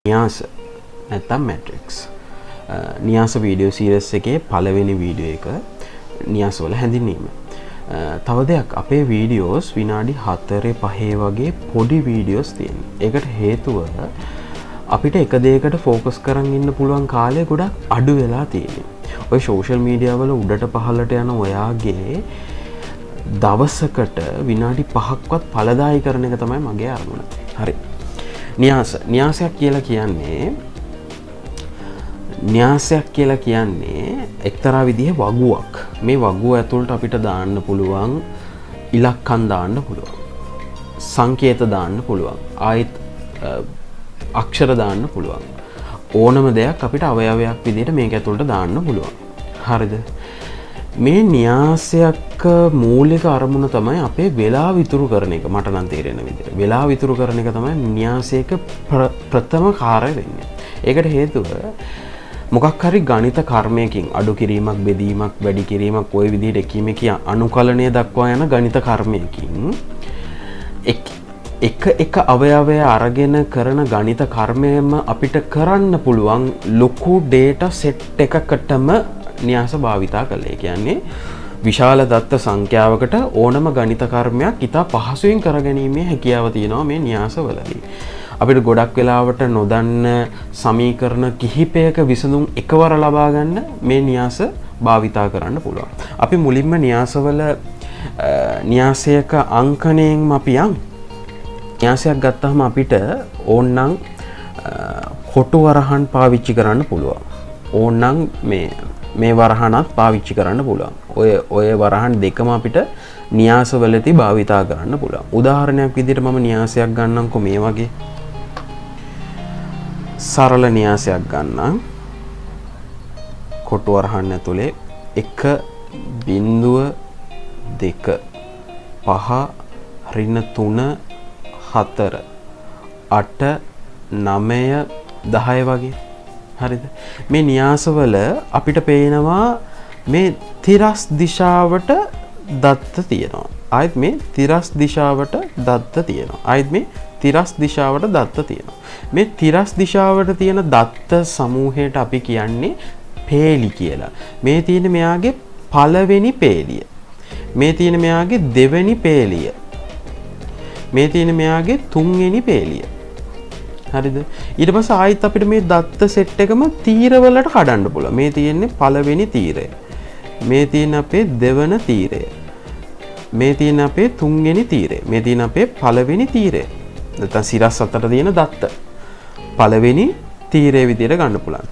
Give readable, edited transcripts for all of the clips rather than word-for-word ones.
න්‍යාස නැත්තම් matrix. න්‍යාස video series එකේ පළවෙනි වීඩියෝ එක න්‍යාස වල හැඳින්වීම. තව දෙයක් අපේ වීඩියෝස් විනාඩි 4-5 වගේ පොඩි වීඩියෝස් තියෙනවා. ඒකට හේතුව අපිට එක දෙයකට ફોකස් කරන් ඉන්න පුළුවන් කාලය ගොඩක් අඩු වෙලා තියෙනවා. ඔය සෝෂල් මීඩියා වල උඩට පහළට යන ඔයාගේ දවසකට විනාඩි 5ක්වත් ඵලදායී කරන එක තමයි මගේ අරමුණ. හරි. න්‍යාසයක් කියලා කියන්නේ එක්තරා විදිහේ වගුවක්. මේ වගුව ඇතුළට අපිට දාන්න පුළුවන් ඉලක්කම් දාන්න පුළුවන්. සංකේත දාන්න පුළුවන්. ආයෙත් අක්ෂර දාන්න පුළුවන්. ඕනම දෙයක් අපිට අවයවයක් විදිහට මේක ඇතුළට දාන්න පුළුවන්. හරිද? මේ න්‍යාසයක මූලික අරමුණ තමයි අපේ වෙලාව ඉතුරු කරන එක. මට නම් තේරෙන විදිහට වෙලාව ඉතුරු කරන එක තමයි න්‍යාසයක ප්‍රථම කාර්යය වෙන්නේ. ඒකට හේතුව මොකක් හරි ගණිත කර්මයකින් අඩු කිරීමක්, බෙදීමක්, වැඩි කිරීමක් ඔය විදිහට එකීමේ අනුකලනය දක්වා යන ගණිත කර්මයකින් එක අවයවය අරගෙන කරන ගණිත කර්මයම අපිට කරන්න පුළුවන් ලොකු ඩේටා සෙට් එකකටම න්‍යාස භාවිතා කළේ. කියන්නේ විශාල දත්ත සංඛ්‍යාවකට ඕනම ගණිත කර්මයක් ඉතා පහසුවෙන් කරගැනීමේ හැකියාව තියෙනවා මේ න්‍යාසවලදී. අපිට ගොඩක් වෙලාවට නොදන්න සමීකරණ කිහිපයක විසඳුම් එකවර ලබා ගන්න මේ න්‍යාස භාවිතා කරන්න පුළුවන්. අපි මුලින්ම න්‍යාසයක අංකණයෙන්ම අපි න්‍යාසයක් ගත්තහම අපිට ඕනනම් කොටු වරහන් පාවිච්චි කරන්න පුළුවන්. ඕනනම් මේ වරහනත් පාවිච්චි කරන්න පුළුවන්. ඔය වරහන් දෙකම අපිට න්‍යාසවලදී භාවිතා කරන්න පුළුවන්. උදාහරණයක් විදිහට මම න්‍යාසයක් ගන්නම්කෝ මේ වගේ. සරල න්‍යාසයක් ගන්නම්. කොටු වරහන් ඇතුලේ 1.2 5 ඍණ 3 4 8 9 10 වගේ. හරිද? මේ න්‍යාසවල අපිට පේනවා මේ තිරස් දිශාවට දත්ත තියෙනවා. ආයෙත් මේ තිරස් දිශාවට දත්ත තියෙනවා. ආයෙත් මේ තිරස් දිශාවට දත්ත තියෙනවා. මේ තිරස් දිශාවට තියෙන දත්ත සමූහයට අපි කියන්නේ පේලි කියලා. මේ තියෙන මෙයාගේ පළවෙනි පේලිය. මේ තියෙන මෙයාගේ දෙවෙනි පේලිය. මේ තියෙන මෙයාගේ තුන්වෙනි පේලිය. හරිද? ඊට පස්සේ ආයෙත් අපිට මේ දත්ත සෙට් එකම තීරවලට කඩන්න පුළුවන්. මේ තියෙන්නේ පළවෙනි තීරය. මේ තියෙන අපේ දෙවන තීරය. මේ තියෙන අපේ තුන්වෙනි තීරය. මේ තියෙන අපේ පළවෙනි තීරය. නැත්නම් සිරස් අතර තියෙන දත්ත. පළවෙනි තීරය විදියට ගන්න පුළුවන්.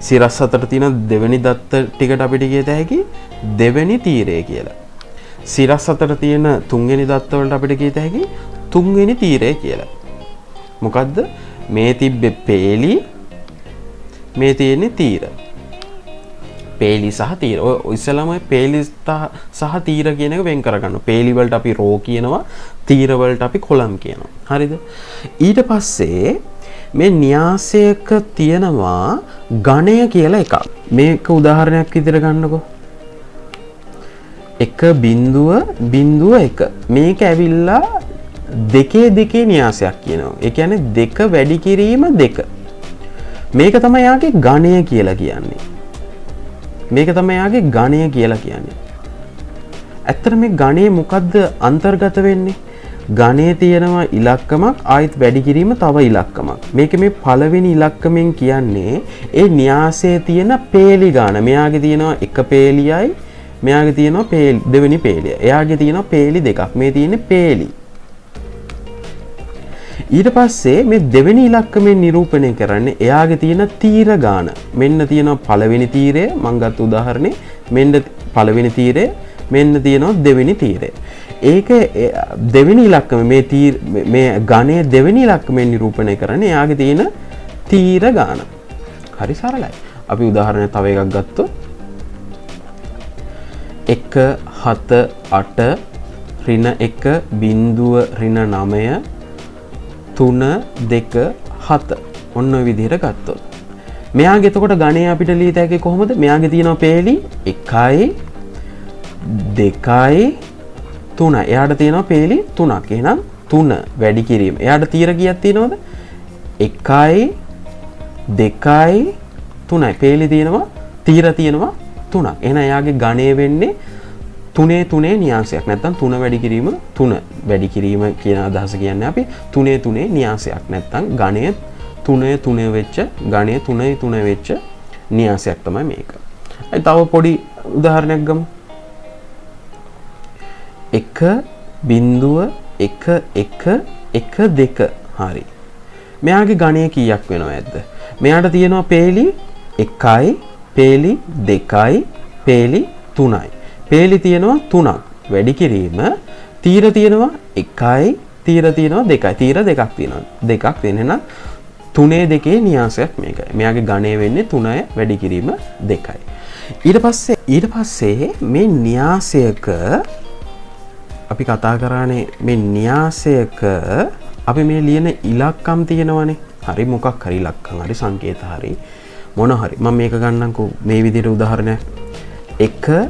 සිරස් අතර තියෙන දෙවෙනි දත්ත ටිකට අපිට කියත හැකි දෙවෙනි තීරය කියලා. සිරස් අතර තියෙන තුන්වෙනි දත්ත වලට අපිට කියත හැකි තුන්වෙනි තීරය කියලා. මොකද්ද? මේ තිබ්බේ පේලි, මේ තියෙන්නේ තීර. පේලි සහ තීර. ඔය ඉස්සෙල්ලාම පේලි සහ තීර කියන එක වෙන් කරගන්න. පේලි වලට අපි රෝ කියනවා, තීර වලට අපි කොලම් කියනවා. හරිද? ඊට පස්සේ මේ න්‍යාසයක තියෙනවා ගණය කියලා එකක්. මේක උදාහරණයක් විදිහට ගන්නකො. 1.1 මේක ඇවිල්ලා දෙකේ න්‍යාසයක් කියනවා. ඒ කියන්නේ 2 වැඩි කිරීම 2. මේක තමයි යාගේ ගණය කියලා කියන්නේ. ඇත්තට මේ ගණයේ මොකද්ද අන්තර්ගත වෙන්නේ? ගණයේ තියෙනවා ඉලක්කමක්, ආයෙත් වැඩි කිරීම තව ඉලක්කමක්. මේක මේ පළවෙනි ඉලක්කමෙන් කියන්නේ ඒ න්‍යාසයේ තියෙන පේලි ගාන. මෙයාගේ තියෙනවා 1 පේලියයි, මෙයාගේ තියෙනවා දෙවෙනි පේලිය. එයාගේ තියෙනවා පේලි 2ක්. මේ තියෙන්නේ පේලි. ඊට පස්සේ මේ දෙවෙනි ඉලක්කමෙන් නිරූපණය කරන්නේ එයාගේ තියෙන තීර ගාන. මෙන්න තියෙනවා පළවෙනි තීරය. මම ගත්ත උදාහරණේ මෙන්න පළවෙනි තීරය, මෙන්න තියෙනවා දෙවෙනි තීරය. ඒක දෙවෙනි ඉලක්කම මේ ගණය දෙවෙනි ඉලක්කමෙන් නිරූපණය කරන්නේ එයාගේ තියෙන තීර ගාන. හරි සරලයි. අපි උදාහරණ තව එකක් ගත්තොත් 1 7 8 ඍණ 1 බිංදුව ඍණ 9 3 2 7 ඔන්න ඔය විදිහට ගත්තොත් මෙයාගේ එතකොට ගණය අපිට ලියත හැකි කොහොමද? මෙයාගේ තියෙනවා පේලි 1යි 2යි 3. එයාට තියෙනවා පේලි 3ක්. එහෙනම් 3 වැඩි කිරීම. එයාට තීර කීයක් තියෙනවද? 1යි 2යි 3යි. පේලි තියෙනවා තීර තියෙනවා 3ක්. එහෙනම් එයාගේ ගණය වෙන්නේ 3 න්‍යාසයක්. නැත්නම් 3 වැඩි කිරීම 3 වැඩි කිරීම කියන අදහස කියන්නේ අපි 3 න්‍යාසයක්. නැත්නම් ගණය 3 වෙච්ච ගණය 3 වෙච්ච න්‍යාසයක් තමයි මේක. තව පොඩි උදාහරණයක් ගමු. 1.112 හරි. මෙයාගේ ගණය කීයක් වෙනවද? මෙයාට තියෙනවා පේලි 1යි, පේලි 2යි, පේලි 3යි. පේලි තියෙනවා 3ක්. වැඩි කිරීම තීර තියෙනවා 1යි, තීර තියෙනවා 2යි. තීර දෙකක් තියෙනවා. දෙකක් තියෙන නම් 3 න්‍යාසයක් මේකයි. මෙයාගේ ගණය වෙන්නේ 3 වැඩි කිරීම 2යි. ඊට පස්සේ මේ න්‍යාසයක අපි කතා කරානේ මේ න්‍යාසයක අපි මේ ලියන ඉලක්කම් තියෙනවනේ. හරි මොකක් හරි ඉලක්කම් හරි සංකේත හරි මොන හරි. මම මේක ගන්නම්කෝ මේ විදිහට උදාහරණයක්. 1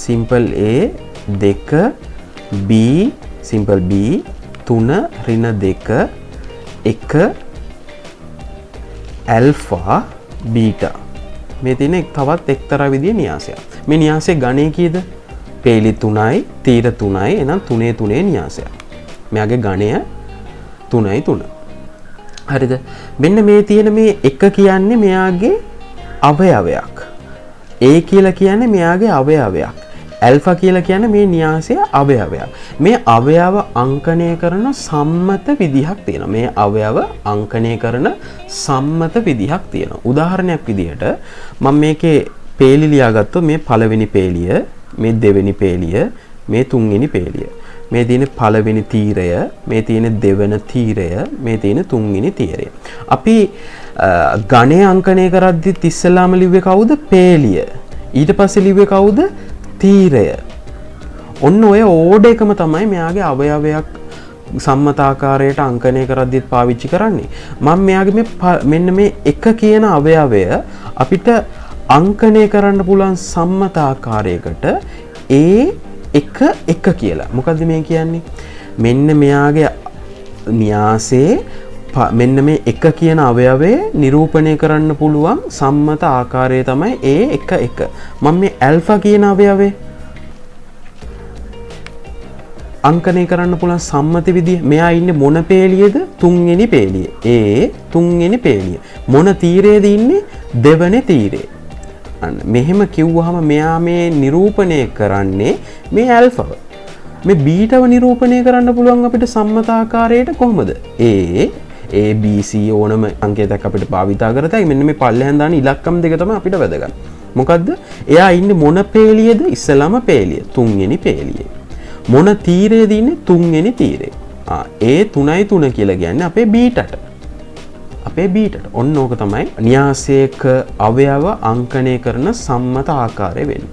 simple A 2 B simple B 3 ඍණ 2 1 alpha beta. මේ තියෙන තවත් එක්තරා විදිහේ න්‍යාසයක්. මේ න්‍යාසයේ ගණය කීයද? පේලි 3යි, තීර 3යි. එහෙනම් 3 න්‍යාසයක්. මෙයාගේ ගණය 3. හරිද? මෙන්න මේ තියෙන මේ 1 කියන්නේ මෙයාගේ අවයවයක්. A කියලා කියන්නේ මෙයාගේ අවයවයක්. ඇල්ෆා කියලා කියන්නේ මේ න්‍යාසයේ අවයවයක්. මේ අවයව අංකණය කරන සම්මත විදිහක් තියෙනවා. මේ අවයව අංකණය කරන සම්මත විදිහක් තියෙනවා. උදාහරණයක් විදිහට මම මේකේ පේලි ලියාගත්තොත් මේ පළවෙනි පේලිය, මේ දෙවෙනි පේලිය, මේ තුන්වෙනි පේලිය. මේ තියෙන පළවෙනි තීරය, මේ තියෙන දෙවෙනි තීරය, මේ තියෙන තුන්වෙනි තීරය. අපි ගණය අංකණය කරද්දිත් ඉස්සෙල්ලාම ලිව්වේ කවුද? පේලිය. ඊට පස්සේ ලිව්වේ කවුද? තීරය. ඔන්න ඔය ඕඩර් එකම තමයි මෙයාගේ අවයවයක් සම්මතාකාරයට අංකණය කරද්දිත් පාවිච්චි කරන්නේ. මම මෙයාගේ මෙන්න මේ 1 කියන අවයවය අපිට අංකණය කරන්න පුළුවන් සම්මතාකාරයකට A1 කියලා. මොකද්ද මේ කියන්නේ? මෙන්න මෙයාගේ න්‍යාසයේ මෙන්න මේ 1 කියන අවයවය නිරූපණය කරන්න පුළුවන් සම්මත ආකාරය තමයි A11. මම මේ ඇල්ෆා කියන අවයවය අංකණය කරන්න පුළුවන් සම්මත විදිය. මෙයා ඉන්නේ මොන පේලියද? 3 වෙනි පේලිය. A 3 වෙනි පේලිය. මොන තීරයේද ඉන්නේ? දෙවෙනි තීරයේ. අන්න මෙහෙම කිව්වහම මෙයා මේ නිරූපණය කරන්නේ මේ ඇල්ෆාව. මේ බීටව නිරූපණය කරන්න පුළුවන් අපිට සම්මත ආකාරයට කොහොමද? A B C ඕනම අංකයක් අපිට භාවිතා කරතයි. මෙන්න මේ පල්ලෙහෙන් දාන ඉලක්කම් දෙක තමයි අපිට වැදගත්. මොකද්ද? එයා ඉන්නේ මොන පේලියද? ඉස්සලාම පේලිය. 3 වෙනි පේලියේ. මොන තීරයේද ඉන්නේ? 3 වෙනි තීරයේ. A 3 කියලා කියන්නේ අපේ බීටට. අපේ බීටට. ඔන්න ඕක තමයි න්‍යාසයක අවයව අංකණය කරන සම්මත ආකාරය වෙන්නේ.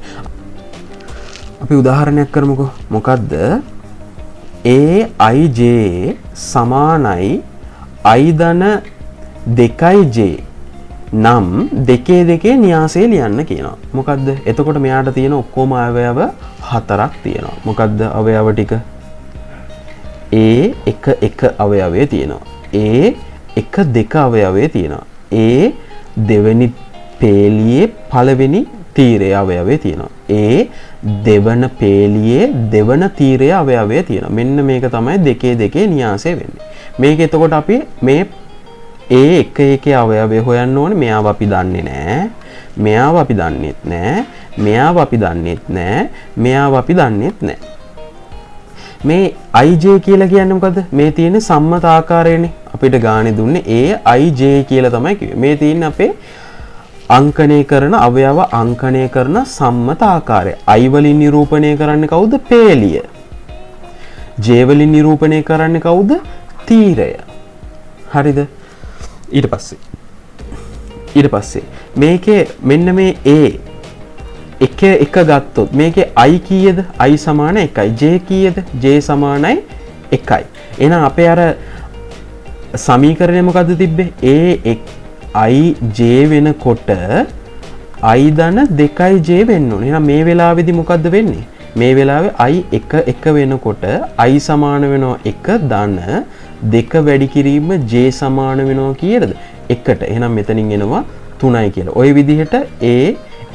අපි උදාහරණයක් කරමුකෝ. මොකද්ද? AIJ සමානයි I ධන 2j නම් 2 න්‍යාසය ලියන්න කියනවා. මොකද්ද? එතකොට මෙයාට තියෙන ඔක්කොම අවයව 4ක් තියෙනවා. මොකද්ද අවයව ටික? A1 අවයවය තියෙනවා. A12 අවයවය තියෙනවා. දෙවෙනි පේලියේ පළවෙනි තීරයේ අවයවය තියෙනවා. දෙවන පේලියේ දෙවන තීරයේ අවයවය තියෙනවා. මෙන්න මේක තමයි 2 න්‍යාසය වෙන්නේ. මේක එතකොට අපි මේ A11 අවයවය හොයන්න ඕනේ. මෙයාව අපි දන්නේ නැහැ. මෙයාව අපි දන්නේත් නැහැ. මෙයාව අපි දන්නේත් නැහැ. මෙයාව අපි දන්නේත් නැහැ. මේ IJ කියලා කියන්නේ මොකද්ද? මේ තියෙන සම්මත ආකාරයනේ. අපිට ගානේ දුන්නේ AIJ කියලා තමයි කිව්වේ. මේ තියෙන්නේ අපේ අංකණය කරන අවයව අංකණය කරන සම්මත ආකාරය. I වලින් නිරූපණය කරන්නේ කවුද? පේලිය. J වලින් නිරූපණය කරන්නේ කවුද? තීරය. හරිද? ඊට පස්සේ මේකේ මෙන්න මේ A එක ගත්තොත් මේකේ I කීයද? I සමාන 1යි. J කීයද? J සමානයි 1යි. එහෙනම් අපේ අර සමීකරණය මොකද්ද තිබ්බේ? I J වෙනකොට I ධන 2j වෙන්න ඕනේ. එහෙනම් මේ වෙලාවේදී මොකද්ද වෙන්නේ? මේ වෙලාවේ I 1 වෙනකොට I සමාන වෙනවා 1 ධන 2 වැඩි කිරීම J සමාන වෙනවා කීයද? එකට. එහෙනම් මෙතනින් එනවා 3යි කියලා. ওই විදිහට A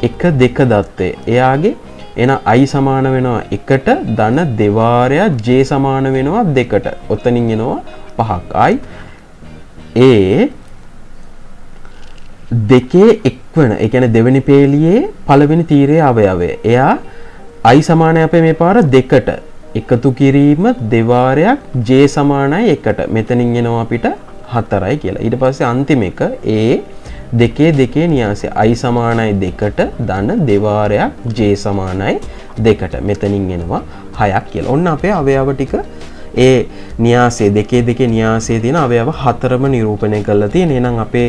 1 2 දත්තේ. එයාගේ එන I සමාන වෙනවා 1ට ධන දෙවාරයක් J සමාන වෙනවා 2ට. ඔතනින් එනවා 5ක්. A දෙකේ එක්වන ඒ කියන්නේ දෙවෙනි පේලියේ පළවෙනි තීරයේ අවයවය. එයා I සමානයි අපේ මේ පාර 2ට. එකතු කිරීම දෙවාරයක් J සමානයි 1ට. මෙතනින් එනවා අපිට 4යි කියලා. ඊට පස්සේ අන්තිම එක A දෙකේ න්‍යාසය I සමානයි 2ට ධන දෙවාරයක් J සමානයි 2ට. මෙතනින් එනවා 6ක් කියලා. ඔන්න අපේ අවයව ටික ඒ න්‍යාසයේ දෙකේ න්‍යාසයේ තියෙන අවයව 4ම නිරූපණය කරලා තියෙන. එහෙනම් අපේ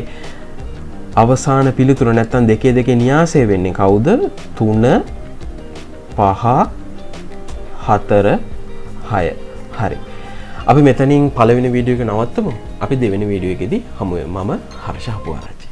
අවසාන පිළිතුර නැත්තම් දෙකේ න්‍යාසය වෙන්නේ කවුද? 3 5 4 6. හරි. අපි මෙතනින් පළවෙනි වීඩියෝ එක නවත්තමු. අපි දෙවෙනි වීඩියෝ එකේදී හමු වෙමු. මම හර්ෂ හපුආරච්චි.